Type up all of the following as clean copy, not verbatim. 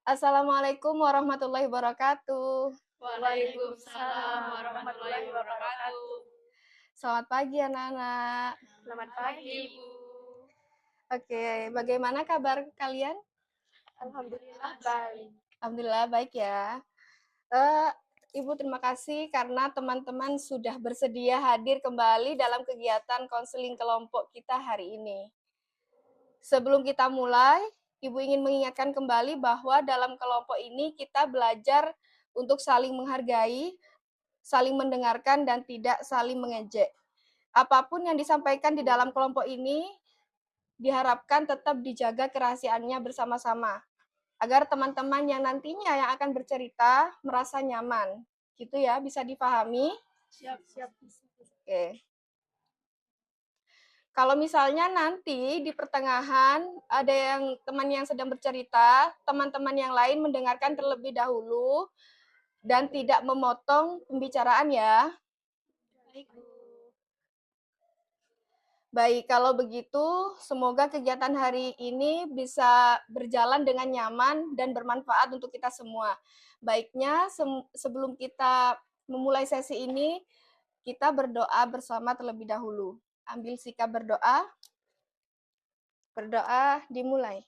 Assalamualaikum warahmatullahi wabarakatuh. Waalaikumsalam warahmatullahi wabarakatuh. Selamat pagi anak-anak. Selamat pagi, Bu. Oke, bagaimana kabar kalian? Alhamdulillah baik. Alhamdulillah baik ya. Eh, Ibu terima kasih karena teman-teman sudah bersedia hadir kembali dalam kegiatan konseling kelompok kita hari ini. Sebelum kita mulai, Ibu ingin mengingatkan kembali bahwa dalam kelompok ini kita belajar untuk saling menghargai, saling mendengarkan, dan tidak saling mengejek. Apapun yang disampaikan di dalam kelompok ini diharapkan tetap dijaga kerahasiaannya bersama-sama, agar teman-teman yang nantinya yang akan bercerita merasa nyaman. Gitu ya, bisa dipahami? Siap. Oke. Kalau misalnya nanti di pertengahan ada teman yang sedang bercerita, teman-teman yang lain mendengarkan terlebih dahulu dan tidak memotong pembicaraan ya. Baik, Bu. Baik, kalau begitu semoga kegiatan hari ini bisa berjalan dengan nyaman dan bermanfaat untuk kita semua. Baiknya sebelum kita memulai sesi ini, kita berdoa bersama terlebih dahulu. Ambil sikap berdoa. Berdoa dimulai.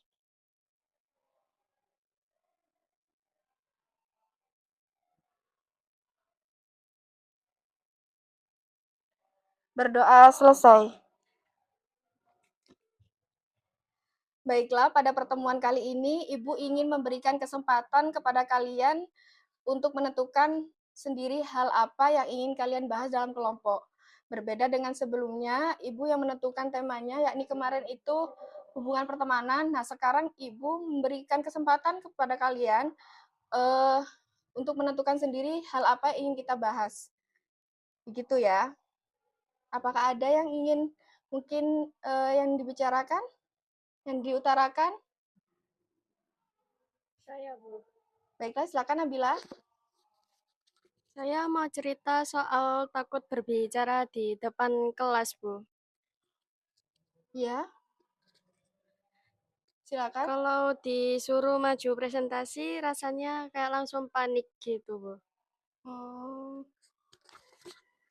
Berdoa selesai. Baiklah, pada pertemuan kali ini Ibu ingin memberikan kesempatan kepada kalian untuk menentukan sendiri hal apa yang ingin kalian bahas dalam kelompok. Berbeda dengan sebelumnya, Ibu yang menentukan temanya, yakni kemarin itu hubungan pertemanan. Nah, sekarang Ibu memberikan kesempatan kepada kalian untuk menentukan sendiri hal apa yang ingin kita bahas. Begitu ya. Apakah ada yang ingin mungkin yang dibicarakan, yang diutarakan? Saya, Bu. Baiklah, silakan Nabila. Saya mau cerita soal takut berbicara di depan kelas, Bu. Ya, silakan. Kalau disuruh maju presentasi, rasanya kayak langsung panik gitu, Bu. Oh,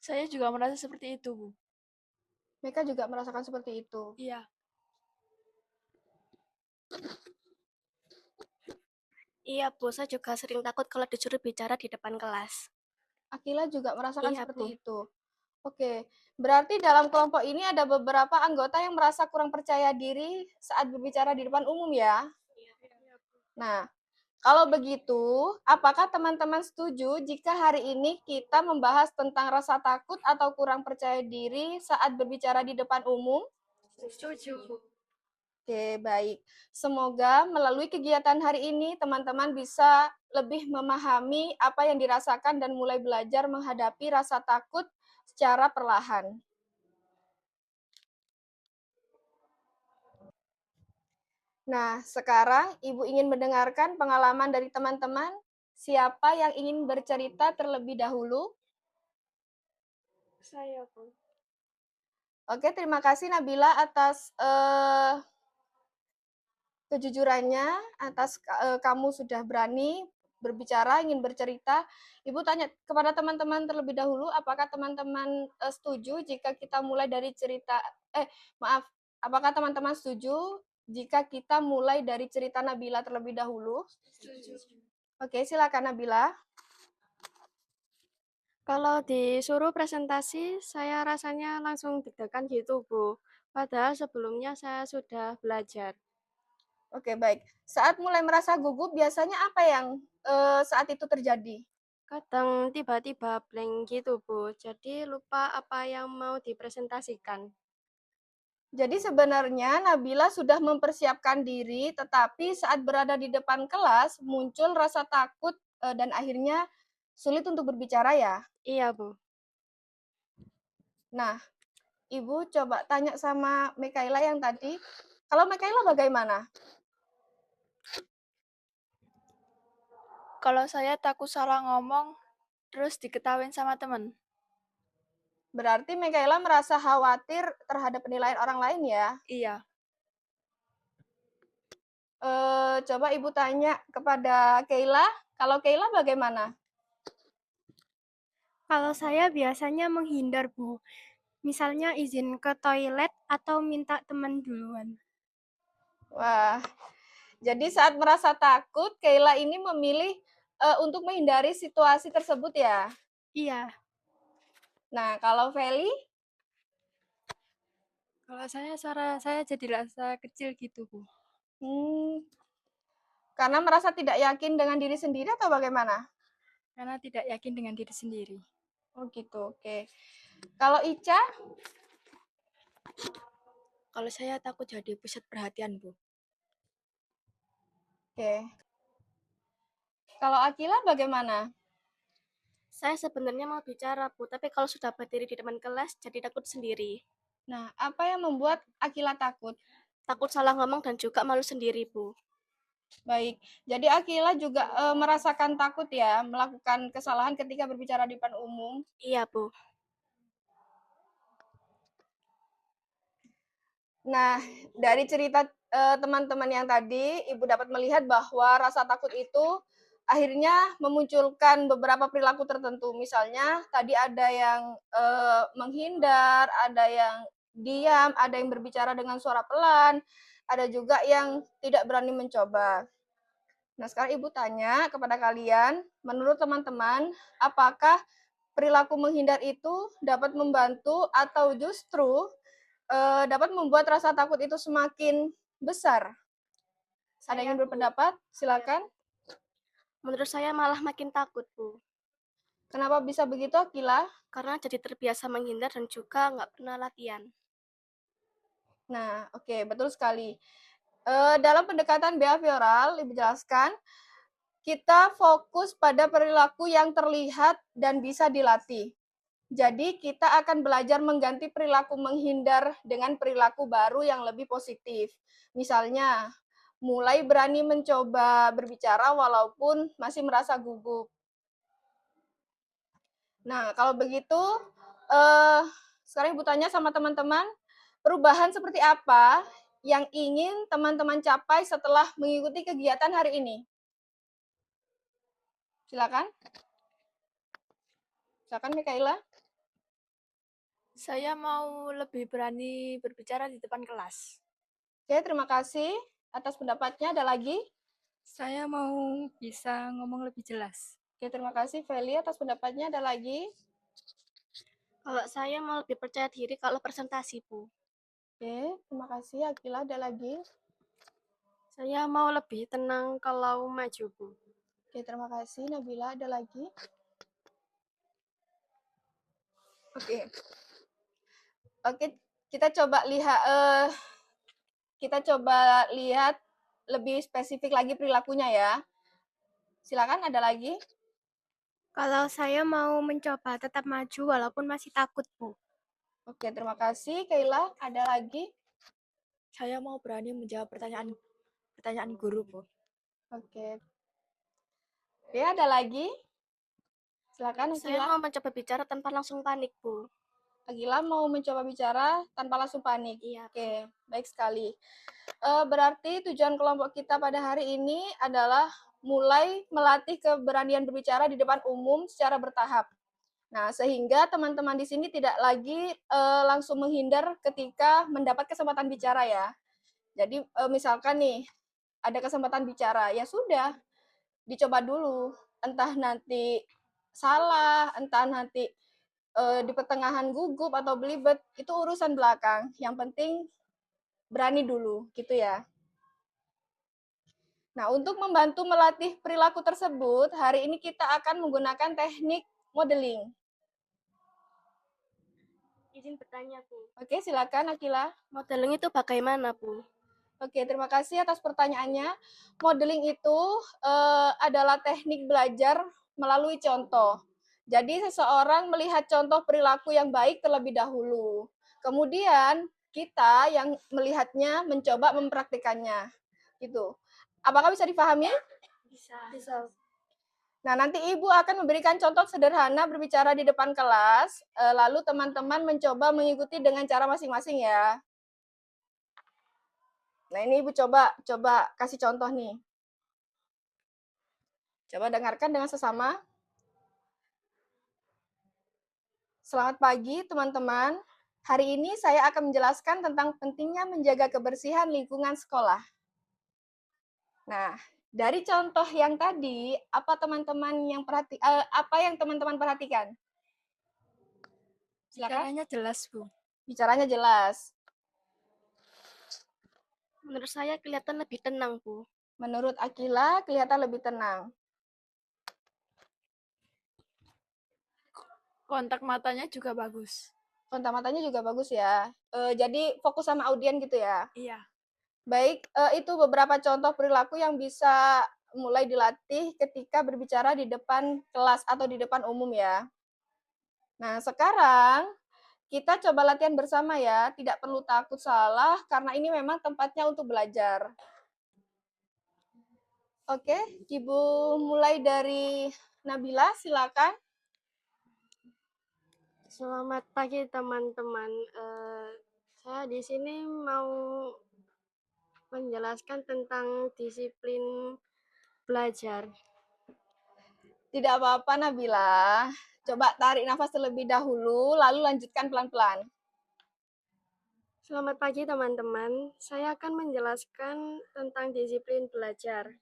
Saya juga merasa seperti itu, Bu. mereka juga merasakan seperti itu. Iya. Iya, Bu. Saya juga sering takut kalau disuruh bicara di depan kelas. Akila juga merasakan Iya, seperti Bu. itu. Oke, berarti dalam kelompok ini ada beberapa anggota yang merasa kurang percaya diri saat berbicara di depan umum ya. Nah, kalau begitu, apakah teman-teman setuju jika hari ini kita membahas tentang rasa takut atau kurang percaya diri saat berbicara di depan umum? Setuju, Bu. Oke, baik. Semoga melalui kegiatan hari ini teman-teman bisa lebih memahami apa yang dirasakan dan mulai belajar menghadapi rasa takut secara perlahan. Nah, sekarang Ibu ingin mendengarkan pengalaman dari teman-teman. Siapa yang ingin bercerita terlebih dahulu? Saya, Bu. Oke, terima kasih Nabila atas kejujurannya, atas kamu sudah berani berbicara, ingin bercerita. Ibu tanya kepada teman-teman terlebih dahulu, apakah teman-teman setuju jika kita mulai dari cerita, maaf, apakah teman-teman setuju jika kita mulai dari cerita Nabila terlebih dahulu? Setuju. Oke, silakan Nabila. Kalau disuruh presentasi, saya rasanya langsung deg-degan gitu, Bu. Padahal sebelumnya saya sudah belajar. Oke, baik. Saat mulai merasa gugup, biasanya apa yang saat itu terjadi? Kadang tiba-tiba blank gitu, Bu. Jadi lupa apa yang mau dipresentasikan. Jadi sebenarnya Nabila sudah mempersiapkan diri, tetapi saat berada di depan kelas muncul rasa takut dan akhirnya sulit untuk berbicara ya. Iya, Bu. Nah, Ibu coba tanya sama Mekaila yang tadi. Kalau Mekaila bagaimana? Kalau saya takut salah ngomong, terus diketawain sama temen. Berarti Mekaila merasa khawatir terhadap penilaian orang lain ya. Iya. Coba Ibu tanya kepada Keila, kalau Keila bagaimana? Kalau saya biasanya menghindar, Bu. Misalnya izin ke toilet atau minta teman duluan. Wah, jadi saat merasa takut, Keila ini memilih untuk menghindari situasi tersebut ya? Iya, Nah, kalau Feli? Kalau saya suara saya jadi rasa kecil gitu, Bu. Hmm, karena merasa tidak yakin dengan diri sendiri atau bagaimana? Karena tidak yakin dengan diri sendiri. Oh gitu, oke. Kalau Ica? Kalau saya takut jadi pusat perhatian, Bu. Oke. Kalau Akila bagaimana? Saya sebenarnya mau bicara, Bu, tapi kalau sudah berdiri di depan kelas, jadi takut sendiri. Nah, apa yang membuat Akila takut? Takut salah ngomong dan juga malu sendiri, Bu. Baik, jadi Akila juga merasakan takut ya melakukan kesalahan ketika berbicara di depan umum. Iya, Bu. Nah, dari cerita teman-teman yang tadi, Ibu dapat melihat bahwa rasa takut itu akhirnya memunculkan beberapa perilaku tertentu. Misalnya tadi ada yang menghindar, ada yang diam, ada yang berbicara dengan suara pelan, ada juga yang tidak berani mencoba. Nah, sekarang Ibu tanya kepada kalian, menurut teman-teman, apakah perilaku menghindar itu dapat membantu atau justru dapat membuat rasa takut itu semakin besar? Ada yang ingin berpendapat? Silakan. Menurut saya malah makin takut, Bu. Kenapa bisa begitu, Akila? Karena jadi terbiasa menghindar dan juga nggak pernah latihan. Nah, oke, betul sekali. Dalam pendekatan behavioral, Ibu jelaskan, kita fokus pada perilaku yang terlihat dan bisa dilatih. Jadi kita akan belajar mengganti perilaku menghindar dengan perilaku baru yang lebih positif. Misalnya, mulai berani mencoba berbicara walaupun masih merasa gugup. Nah, kalau begitu, sekarang Ibu tanya sama teman-teman, perubahan seperti apa yang ingin teman-teman capai setelah mengikuti kegiatan hari ini? Silakan. Silakan, Mikaela. Saya mau lebih berani berbicara di depan kelas. Oke, terima kasih atas pendapatnya. Ada lagi? Saya mau bisa ngomong lebih jelas. Oke, terima kasih Feli atas pendapatnya. Ada lagi? Kalau saya mau lebih percaya diri kalau presentasi, Bu. Oke, terima kasih Akila. Ada lagi? Saya mau lebih tenang kalau maju, Bu. Oke, terima kasih Nabila. Ada lagi? Oke. Oke, kita coba lihat lebih spesifik lagi perilakunya ya. Silakan, ada lagi? kalau saya mau mencoba tetap maju walaupun masih takut, Bu. Oke, terima kasih Kaila. Ada lagi? Saya mau berani menjawab pertanyaan guru, Bu. Oke. Oke, ada lagi? Silakan Saya Akila. mau mencoba bicara tanpa langsung panik, Bu. Akila mau mencoba bicara tanpa langsung panik. Iya. Oke, baik sekali. Berarti tujuan kelompok kita pada hari ini adalah mulai melatih keberanian berbicara di depan umum secara bertahap. Nah, sehingga teman-teman di sini tidak lagi langsung menghindar ketika mendapat kesempatan bicara ya. Jadi misalkan nih ada kesempatan bicara, ya sudah dicoba dulu. Entah nanti salah, entah nanti di pertengahan gugup atau belibet, itu urusan belakang. Yang penting berani dulu, gitu ya. Nah, untuk membantu melatih perilaku tersebut, hari ini kita akan menggunakan teknik modeling. Izin bertanya, Bu. Oke, silakan Akila. Modeling itu bagaimana, Bu? Oke, terima kasih atas pertanyaannya. Modeling itu adalah teknik belajar melalui contoh. Jadi seseorang melihat contoh perilaku yang baik terlebih dahulu. Kemudian kita yang melihatnya mencoba mempraktikannya. Gitu. Apakah bisa dipahami? Bisa. Nah, nanti Ibu akan memberikan contoh sederhana berbicara di depan kelas, lalu teman-teman mencoba mengikuti dengan cara masing-masing ya. Nah, ini Ibu coba kasih contoh nih. Coba dengarkan dengan sesama. Selamat pagi, teman-teman. Hari ini saya akan menjelaskan tentang pentingnya menjaga kebersihan lingkungan sekolah. Nah, dari contoh yang tadi, apa yang teman-teman perhatikan? Silakan. Bicaranya jelas, Bu. Bicaranya jelas. Menurut saya kelihatan lebih tenang, Bu. Menurut Akila, kelihatan lebih tenang. Kontak matanya juga bagus. Kontak matanya juga bagus ya. Jadi fokus sama audien gitu ya. Iya. Baik, itu beberapa contoh perilaku yang bisa mulai dilatih ketika berbicara di depan kelas atau di depan umum ya. Nah, sekarang kita coba latihan bersama ya. Tidak perlu takut salah karena ini memang tempatnya untuk belajar. Oke, Ibu mulai dari Nabila, silakan. Selamat pagi teman-teman. Saya di sini mau menjelaskan tentang disiplin belajar. Tidak apa-apa Nabila. Coba tarik nafas terlebih dahulu, lalu lanjutkan pelan-pelan. Selamat pagi teman-teman. Saya akan menjelaskan tentang disiplin belajar.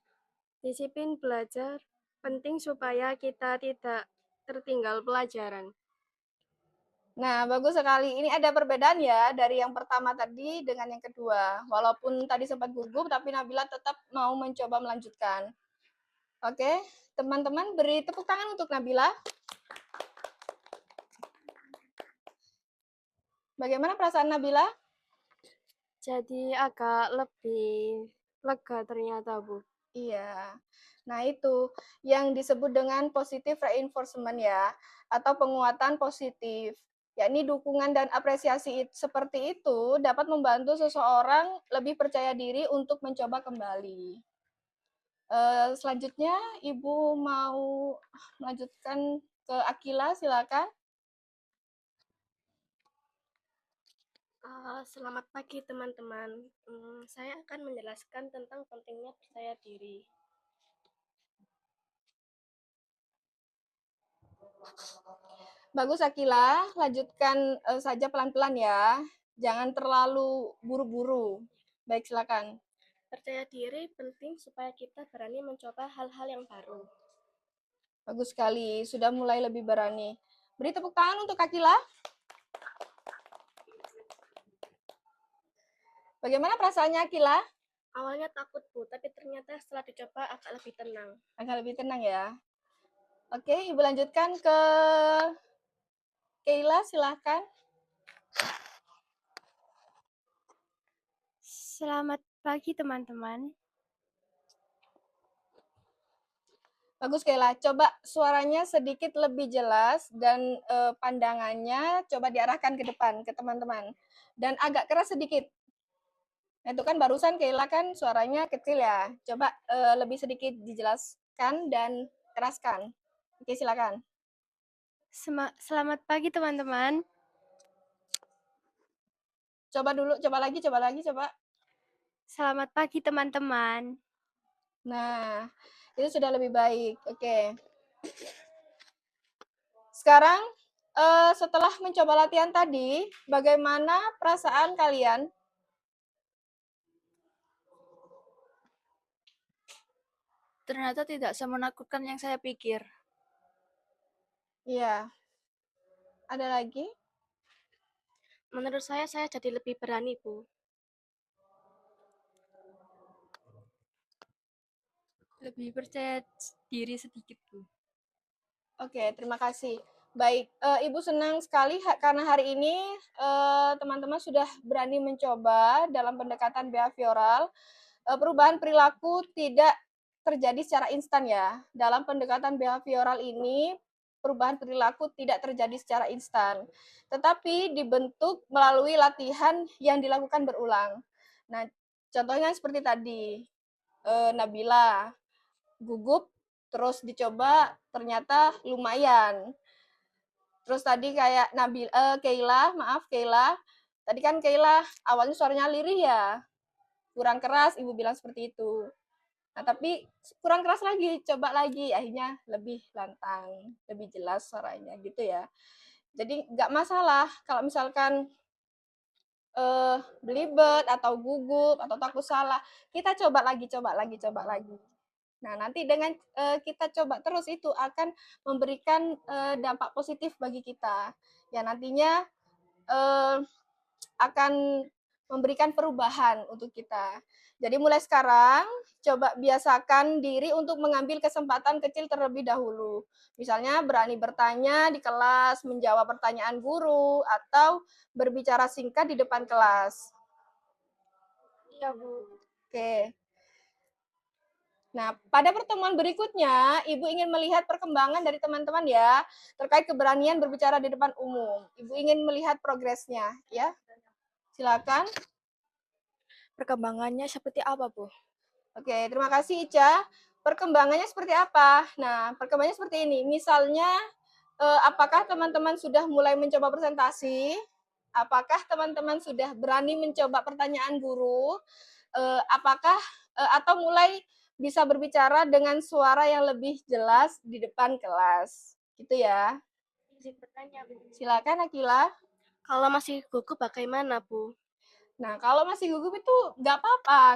Disiplin belajar penting supaya kita tidak tertinggal pelajaran. Nah, bagus sekali. Ini ada perbedaan ya dari yang pertama tadi dengan yang kedua. Walaupun tadi sempat gugup, tapi Nabila tetap mau mencoba melanjutkan. Oke, teman-teman beri tepuk tangan untuk Nabila. Bagaimana perasaan Nabila? Jadi agak lebih lega ternyata, Bu. Iya. Nah, itu yang disebut dengan positive reinforcement ya, atau penguatan positif. Yakni dukungan dan apresiasi seperti itu dapat membantu seseorang lebih percaya diri untuk mencoba kembali. Selanjutnya, Ibu mau melanjutkan ke Akila, silakan. Selamat pagi teman-teman. Saya akan menjelaskan tentang pentingnya percaya diri. Bagus Akila, lanjutkan saja pelan-pelan ya. Jangan terlalu buru-buru. Baik, silakan. Percaya diri penting supaya kita berani mencoba hal-hal yang baru. Bagus sekali, sudah mulai lebih berani. Beri tepuk tangan untuk Akila. Bagaimana perasaannya Akila? Awalnya takut, Bu, tapi ternyata setelah dicoba agak lebih tenang. Agak lebih tenang ya. Oke, Ibu lanjutkan ke Keila, silahkan. Selamat pagi teman-teman. Bagus Keila, coba suaranya sedikit lebih jelas dan pandangannya coba diarahkan ke depan, ke teman-teman. Dan agak keras sedikit. Nah, itu kan barusan Keila kan suaranya kecil ya. Coba lebih sedikit dijelaskan dan keraskan. Oke, silakan. Selamat pagi teman-teman. Coba dulu, coba lagi, coba. Selamat pagi teman-teman. Nah, itu sudah lebih baik. Oke. Sekarang, setelah mencoba latihan tadi, bagaimana perasaan kalian? Ternyata tidak semenakutkan yang saya pikir. Iya. Ada lagi? Menurut saya jadi lebih berani, Bu. Lebih percaya diri sedikit, Bu. Oke, terima kasih. Baik, Ibu senang sekali karena hari ini teman-teman sudah berani mencoba dalam pendekatan behavioral. Perubahan perilaku tidak terjadi secara instan ya. Dalam pendekatan behavioral ini, perubahan perilaku tidak terjadi secara instan, tetapi dibentuk melalui latihan yang dilakukan berulang. Nah, contohnya seperti tadi, Nabila gugup, terus dicoba ternyata lumayan. Terus tadi kayak Keila, tadi kan Keila awalnya suaranya lirih ya, kurang keras, Ibu bilang seperti itu. Nah, tapi kurang keras lagi, coba lagi, akhirnya lebih lantang, lebih jelas suaranya gitu ya. Jadi nggak masalah kalau misalkan belibet atau gugup atau takut salah, kita coba lagi, coba lagi, coba lagi. Nah, nanti dengan kita coba terus itu akan memberikan dampak positif bagi kita. Ya nantinya eh, akan memberikan perubahan untuk kita. Jadi mulai sekarang coba biasakan diri untuk mengambil kesempatan kecil terlebih dahulu. Misalnya berani bertanya di kelas, menjawab pertanyaan guru, atau berbicara singkat di depan kelas. Iya, Bu. Oke. Nah, pada pertemuan berikutnya, Ibu ingin melihat perkembangan dari teman-teman ya, terkait keberanian berbicara di depan umum. Ibu ingin melihat progresnya, ya. Silakan. Perkembangannya seperti apa, Bu? Oke, terima kasih Ica. Perkembangannya seperti apa? Nah, perkembangannya seperti ini. Misalnya, apakah teman-teman sudah mulai mencoba presentasi? Apakah teman-teman sudah berani mencoba pertanyaan guru? Apakah atau mulai bisa berbicara dengan suara yang lebih jelas di depan kelas? Gitu ya. Silakan Akila. Kalau masih gugup bagaimana, Bu? Nah, kalau masih gugup itu nggak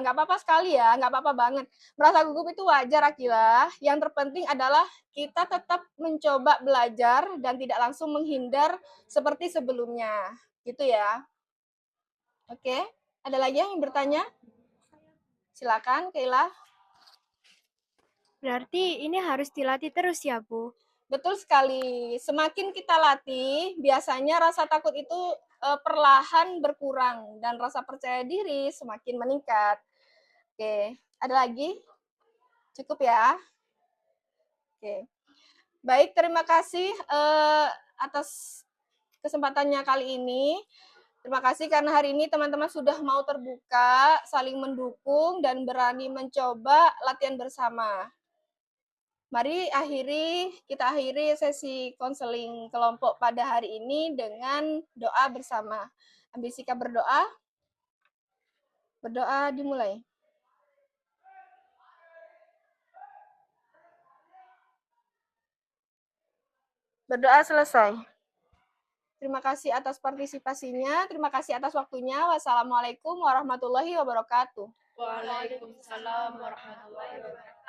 apa-apa sekali ya, nggak apa-apa banget. Merasa gugup itu wajar, Akila. Yang terpenting adalah kita tetap mencoba belajar dan tidak langsung menghindar seperti sebelumnya. Gitu ya. Oke, ada lagi yang bertanya? Silakan, Keila. Berarti ini harus dilatih terus ya, Bu? Betul sekali. Semakin kita latih, biasanya rasa takut itu perlahan berkurang dan rasa percaya diri semakin meningkat. Oke, ada lagi? Cukup ya? Oke. Baik, terima kasih atas kesempatannya kali ini. Terima kasih karena hari ini teman-teman sudah mau terbuka, saling mendukung, dan berani mencoba latihan bersama. Mari kita akhiri sesi konseling kelompok pada hari ini dengan doa bersama. Ambil sikap berdoa. Berdoa dimulai. Berdoa selesai. Terima kasih atas partisipasinya, terima kasih atas waktunya. Wassalamualaikum warahmatullahi wabarakatuh. Waalaikumsalam warahmatullahi wabarakatuh.